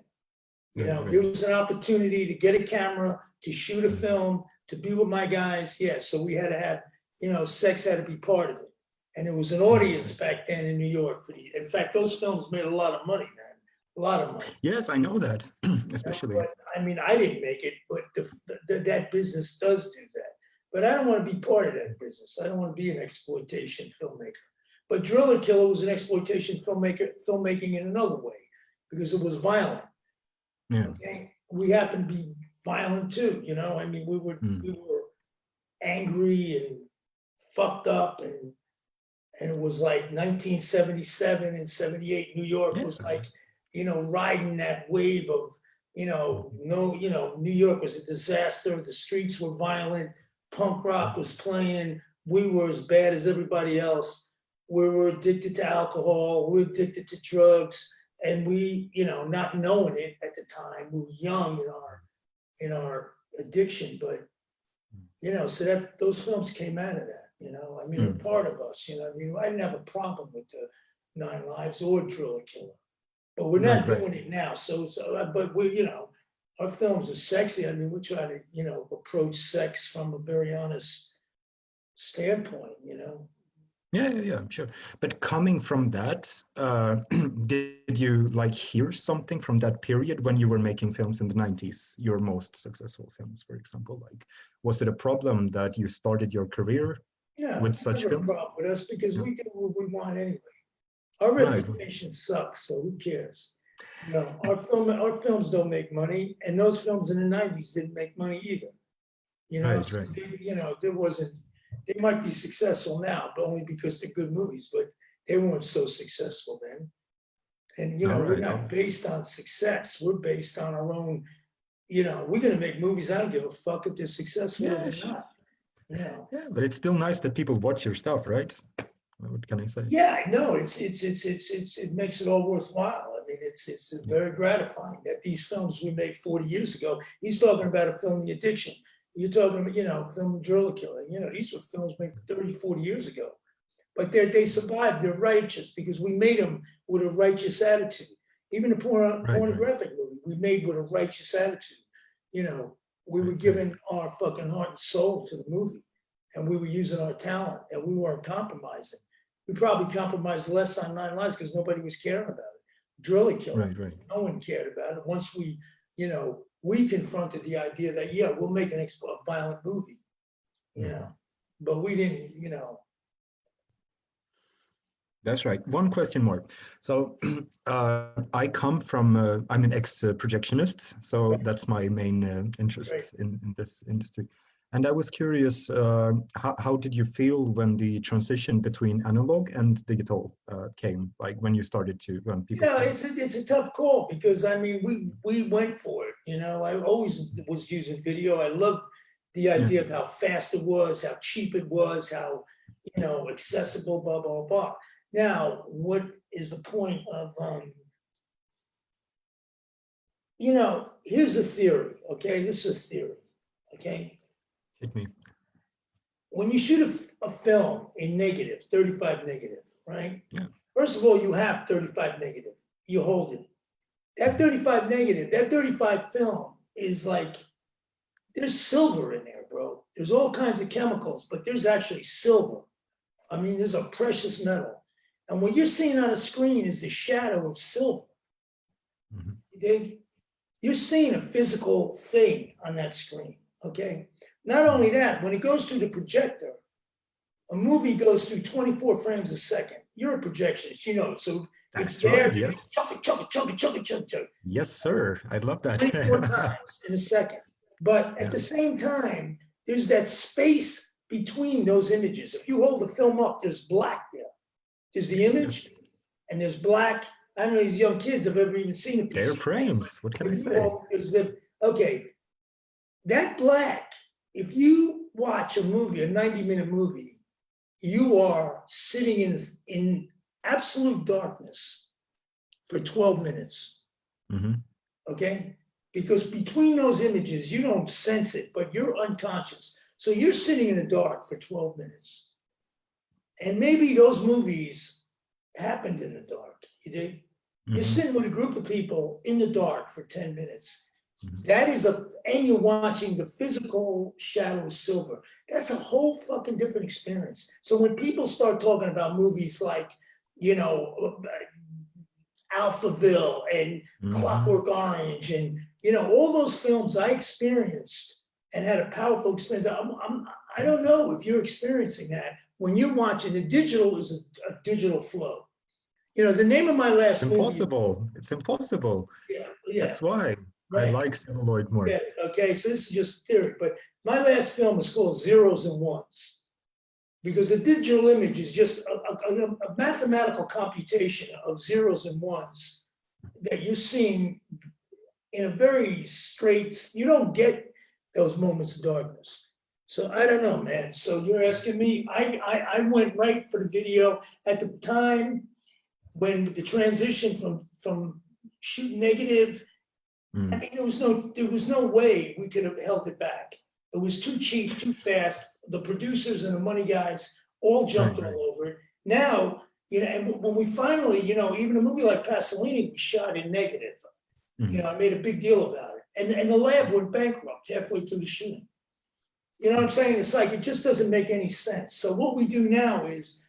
You know, there was an opportunity to get a camera, to shoot a film, to be with my guys. Yeah, so we had to have, you know, sex had to be part of it. And there was an audience back then in New York for the, in fact, those films made a lot of money, man. A lot of money. Yes, I know that, especially. But, I mean, I didn't make it, but that business does do that. But I don't want to be part of that business. I don't want to be an exploitation filmmaker. But Driller Killer was an exploitation filmmaking in another way, because it was violent. Yeah. Okay? We happened to be violent too, you know. I mean, we were angry and fucked up, and it was like 1977 and 78. New York was like, you know, riding that wave of, you know, New York was a disaster. The streets were violent. Punk rock was playing. We were as bad as everybody else. We were addicted to alcohol. We were addicted to drugs. And we, you know, not knowing it at the time, we were young in our addiction, but, you know, so that those films came out of that, you know. I mean, they're part of us, you know. I mean, I didn't have a problem with the 9 Lives or Driller Killer, but we're not doing it now. So, but we, you know, our films are sexy. I mean, we try to, you know, approach sex from a very honest standpoint, you know. Yeah, sure. But coming from that, did you like hear something from that period when you were making films in the 90s, your most successful films, for example? Like, was it a problem that you started your career with such films? No problem with us, because we do what we want anyway. Our reputation sucks, so who cares? You know, our films don't make money, and those films in the 90s didn't make money either. You know, you know, there wasn't. They might be successful now, but only because they're good movies, but they weren't so successful then. And, you know, we're not based on success. We're based on our own, you know, we're going to make movies. I don't give a fuck if they're successful or they're not, you know. Yeah, but it's still nice that people watch your stuff, right? What can I say? Yeah, no, it makes it all worthwhile. I mean, it's very gratifying that these films we made 40 years ago, he's talking about a film, The Addiction. You're talking about, you know, film Driller Killer. You know, these were films made 30, 40 years ago. But they survived. They're righteous because we made them with a righteous attitude. Even a pornographic movie we made with a righteous attitude. You know, we were giving our fucking heart and soul to the movie. And we were using our talent, and we weren't compromising. We probably compromised less on 9 Lives because nobody was caring about it. Driller Killer, no one cared about it. Once we, you know, we confronted the idea that, yeah, we'll make a violent movie, you know, but we didn't, you know. That's right. One question more. So I come from, I'm an ex-projectionist, so that's my main interest in this industry. And I was curious, how did you feel when the transition between analog and digital came? Like when you started to, when people. Yeah, it's a tough call because I mean we went for it. You know, I always was using video. I loved the idea of how fast it was, how cheap it was, how, you know, accessible, blah blah blah. Now, what is the point of you know? Here's a theory. Okay, this is a theory. Okay. Hit me. When you shoot a film in negative, 35 negative, right? Yeah. First of all, you have 35 negative. You hold it. That 35 negative, that 35 film is like, there's silver in there, bro. There's all kinds of chemicals, but there's actually silver. I mean, there's a precious metal. And what you're seeing on a screen is the shadow of silver. You're seeing a physical thing on that screen, okay? Not only that, when it goes through the projector, a movie goes through 24 frames a second. You're a projectionist, you know, so it's there. Yes. Chug. Yes, sir. I love that. 24 times in a second. But at the same time, there's that space between those images. If you hold the film up, there's black there. There's the image, and there's black. I don't know these young kids have ever even seen a piece. They're frames. What can I say? Okay, that black. If you watch a movie, a 90-minute movie, you are sitting in absolute darkness for 12 minutes. Okay? Because between those images, you don't sense it, but you're unconscious. So you're sitting in the dark for 12 minutes. And maybe those movies happened in the dark, you dig? You're Mhm. sitting with a group of people in the dark for 10 minutes. Mhm. That is and you're watching the physical shadow of silver. That's a whole fucking different experience. So when people start talking about movies like, you know, Alphaville and Mhm. Clockwork Orange and, you know, all those films I experienced and had a powerful experience. I don't know if you're experiencing that when you're watching. The digital is a digital flow. You know, the name of my last It's movie. impossible. It's impossible. Yeah. That's why I Right. like celluloid more. Yeah, okay, so this is just theory, but my last film is called Zeros and Ones. Because the digital image is just a mathematical computation of zeros and ones that you're seeing in a very straight, you don't get those moments of darkness. So I don't know, man. So you're asking me, I went right for the video at the time when the transition from shooting negative. I mean, there was no way we could have held it back. It was too cheap, too fast. The producers and the money guys all jumped Right, right. all over it. Now, you know, and when we finally, you know, even a movie like Pasolini was shot in negative. You know, I made a big deal about it. And the lab went bankrupt halfway through the shooting. You know what I'm saying? It's like, it just doesn't make any sense. So what we do now is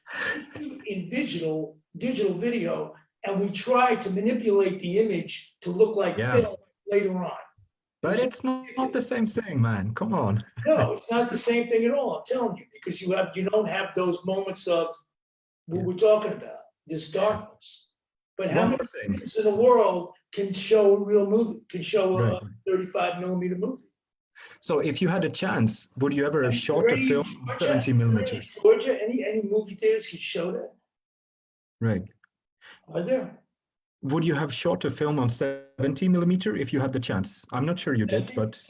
in digital video, and we try to manipulate the image to look like Yeah. film later on. But it's not the same thing, man. Come on. No, it's not the same thing at all. I'm telling you, because you don't have those moments of what we're talking about, this darkness. But how One many more thing. movies in the world can show a real movie, can show a Right. 35 millimeter movie? So if you had a chance, would you ever have shot a film on 70 millimeters? Georgia, any movie theaters can show that? Right. Are there? Would you have shot a film on 70 millimeter if you had the chance? I'm not sure you did, but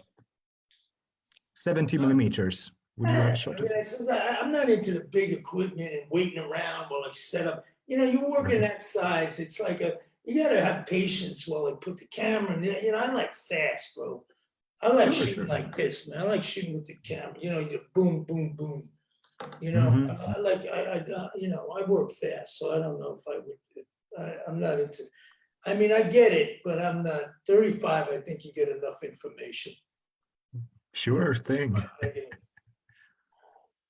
70 millimeters. Would you have shot a I'm not into the big equipment and waiting around while I set up. You know, you work in that size, it's like you gotta have patience while I put the camera in. You know, I like fast, bro. I like shooting like this, man. I like shooting with the camera. You know, you boom, boom, boom. You know, you know, I work fast, so I don't know if I would. I'm not into. I mean, I get it, but I'm not 35. I think you get enough information. Sure thing.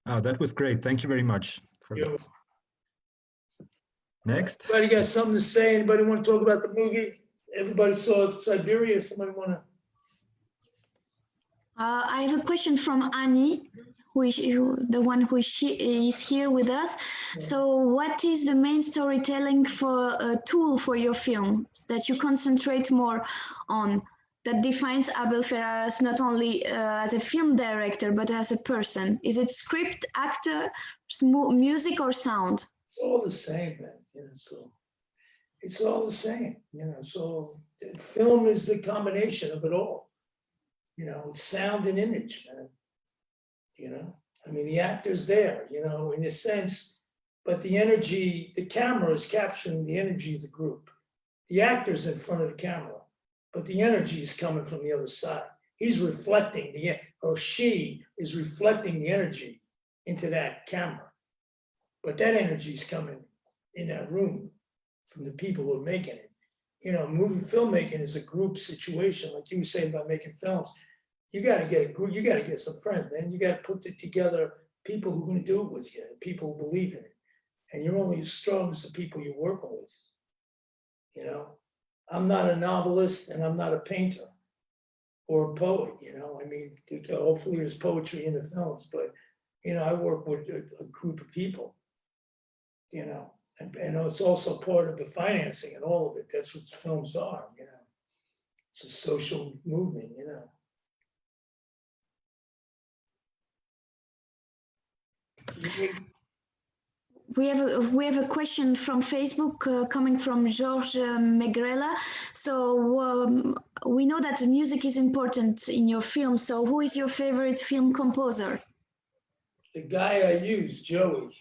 Oh, that was great. Thank you very much for that. Next. Anybody got something to say? Anybody want to talk about the movie? Everybody saw Siberia. Somebody want to? I have a question from Annie, who is the one who is here with us. So what is the main storytelling tool for your film that you concentrate more on, that defines Abel Ferrara not only as a film director, but as a person? Is it script, actor, music, or sound? It's all the same, man. You know, so it's all the same. You know, so film is the combination of it all. You know, it's sound and image, man. You know, I mean, the actor's there, you know, in a sense, but the energy, the camera is capturing the energy of the group. The actor's in front of the camera, but the energy is coming from the other side. He's reflecting or she is reflecting the energy into that camera. But that energy is coming in that room from the people who are making it. You know, movie filmmaking is a group situation, like you were saying about making films. You got to get a group, you got to get some friends, man. You got to put it together, people who are going to do it with you, people who believe in it. And you're only as strong as the people you're working with. You know, I'm not a novelist and I'm not a painter or a poet, you know. I mean, hopefully there's poetry in the films, but, you know, I work with a group of people, you know, and it's also part of the financing and all of it. That's what films are, you know. It's a social movement, you know. We have a question from Facebook coming from George Megrela. So we know that the music is important in your film. So who is your favorite film composer? The guy I use, Joey.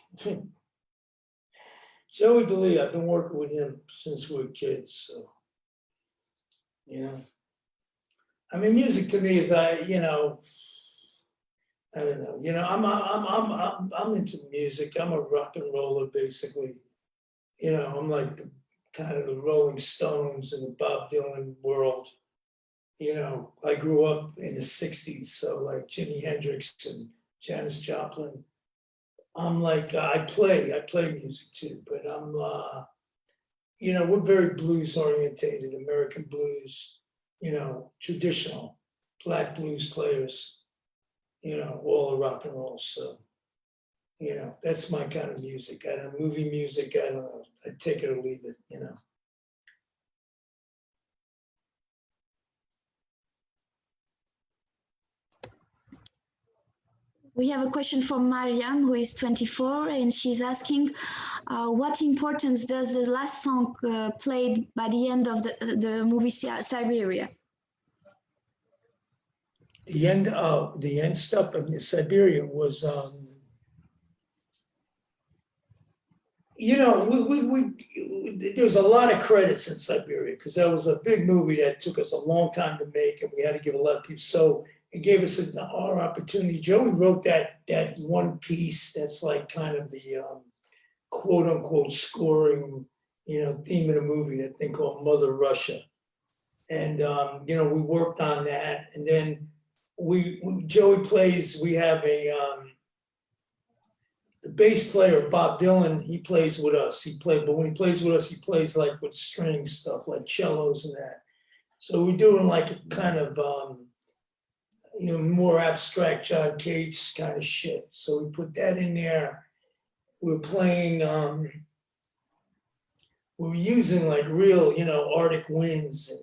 Joey DeLee, I've been working with him since we were kids. So, you know, I mean, music to me is, you know, I don't know. You know, I'm into music. I'm a rock and roller, basically. You know, I'm like the kind of the Rolling Stones and the Bob Dylan world. You know, I grew up in the 60s, so like Jimi Hendrix and Janis Joplin. I'm like, I play music too, but I'm, you know, we're very blues orientated, American blues, you know, traditional black blues players, you know, all the rock and roll. So, you know, that's my kind of music. I don't movie music, I don't know, I take it or leave it, you know. We have a question from Mariam, who is 24, and she's asking, what importance does the last song played by the end of the movie Siberia? The end stuff of the Siberia was, you know, there was a lot of credits in Siberia because that was a big movie that took us a long time to make, and we had to give a lot of people. So it gave us our opportunity. Joey wrote that one piece that's like kind of the quote unquote scoring, you know, theme of the movie, that thing called Mother Russia. And, you know, we worked on that. And then Joey plays, we have the bass player, Bob Dylan, he plays with us. But when he plays with us, he plays like with string stuff, like cellos and that. So we're doing like a kind of, you know, more abstract John Cage kind of shit. So we put that in there. We're playing, we're using like real, you know, Arctic winds, and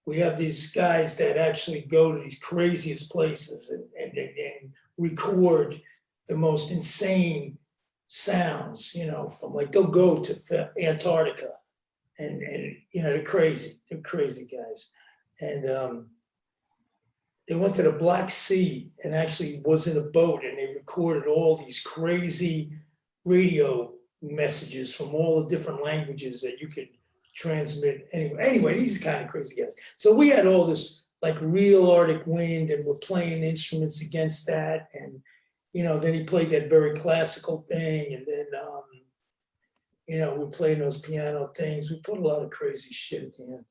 we have these guys that actually go to these craziest places and record the most insane sounds, you know, from like, they'll go to Antarctica and you know, they're crazy guys. And they went to the Black Sea and actually was in a boat, and they recorded all these crazy radio messages from all the different languages that you could transmit. Anyway, these are kind of crazy guys. So we had all this like real Arctic wind, and we're playing instruments against that. And, you know, then he played that very classical thing. And then, you know, we're playing those piano things. We put a lot of crazy shit at the end.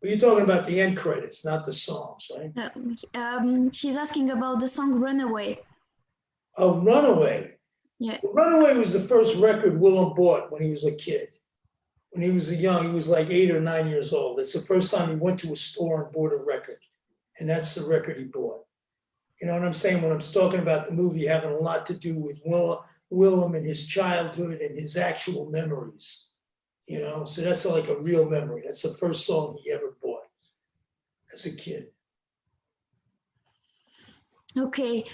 But you're talking about the end credits, not the songs, right? She's asking about the song Runaway. Oh, Runaway. Yeah. Runaway was the first record Willem bought when he was a kid. When he was he was like 8 or 9 years old. It's the first time he went to a store and bought a record. And that's the record he bought. You know what I'm saying? When I'm talking about the movie having a lot to do with Willem and his childhood and his actual memories. You know, so that's like a real memory. That's the first song he ever bought as a kid. Okay,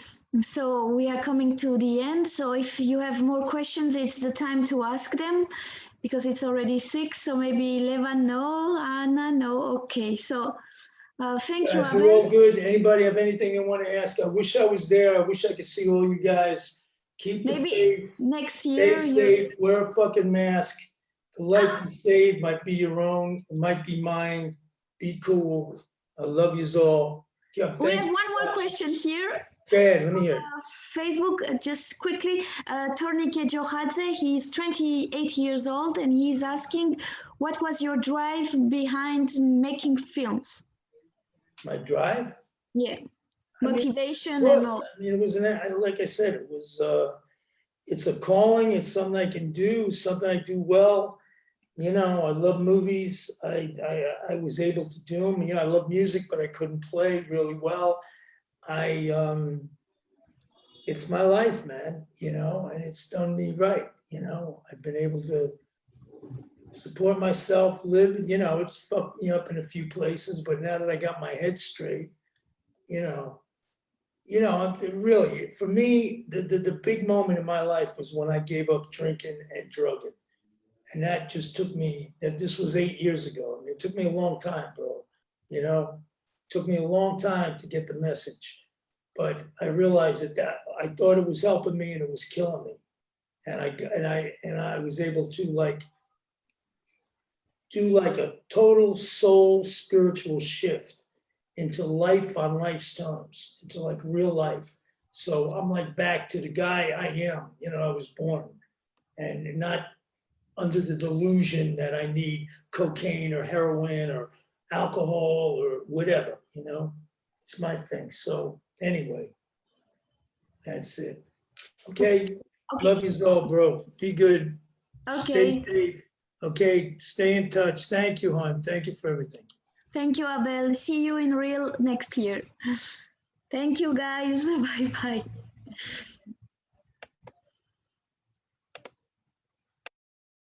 so we are coming to the end. So if you have more questions, it's the time to ask them, because it's already 6. So maybe Levan, no, Anna, no. Okay, so thank you, We're all good. Anybody have anything they want to ask? I wish I was there. I wish I could see all you guys. Keep the faith. Next year. Stay safe. Wear a fucking mask. The life you save might be your own. It might be mine. Be cool. I love yous all. Yeah, we have one more question here. Go ahead, let me hear. Facebook, just quickly, Tornike Johadze, he's 28 years old, and he's asking, what was your drive behind making films? My drive? Yeah, motivation and all. I mean, it was like I said, it was. It's a calling. It's something I can do. Something I do well. You know, I love movies. I was able to do them. You know, I love music, but I couldn't play really well. It's my life, man. You know, and it's done me right. You know, I've been able to support myself, live. You know, it's fucked me up in a few places, but now that I got my head straight, you know, really, for me, the big moment in my life was when I gave up drinking and drugging. And that just took me, this was 8 years ago. I mean, it took me a long time, bro. You know, it took me a long time to get the message. But I realized that I thought it was helping me and it was killing me. And I was able to like do like a total soul spiritual shift into life on life's terms, into like real life. So I'm like back to the guy I am, you know, I was born, and not under the delusion that I need cocaine or heroin or alcohol or whatever, you know, it's my thing. So anyway, that's it. Okay. Love you all, bro. Be good. Okay. Stay safe. Okay. Stay in touch. Thank you, hon. Thank you for everything. Thank you, Abel. See you in real next year. Thank you, guys. Bye bye.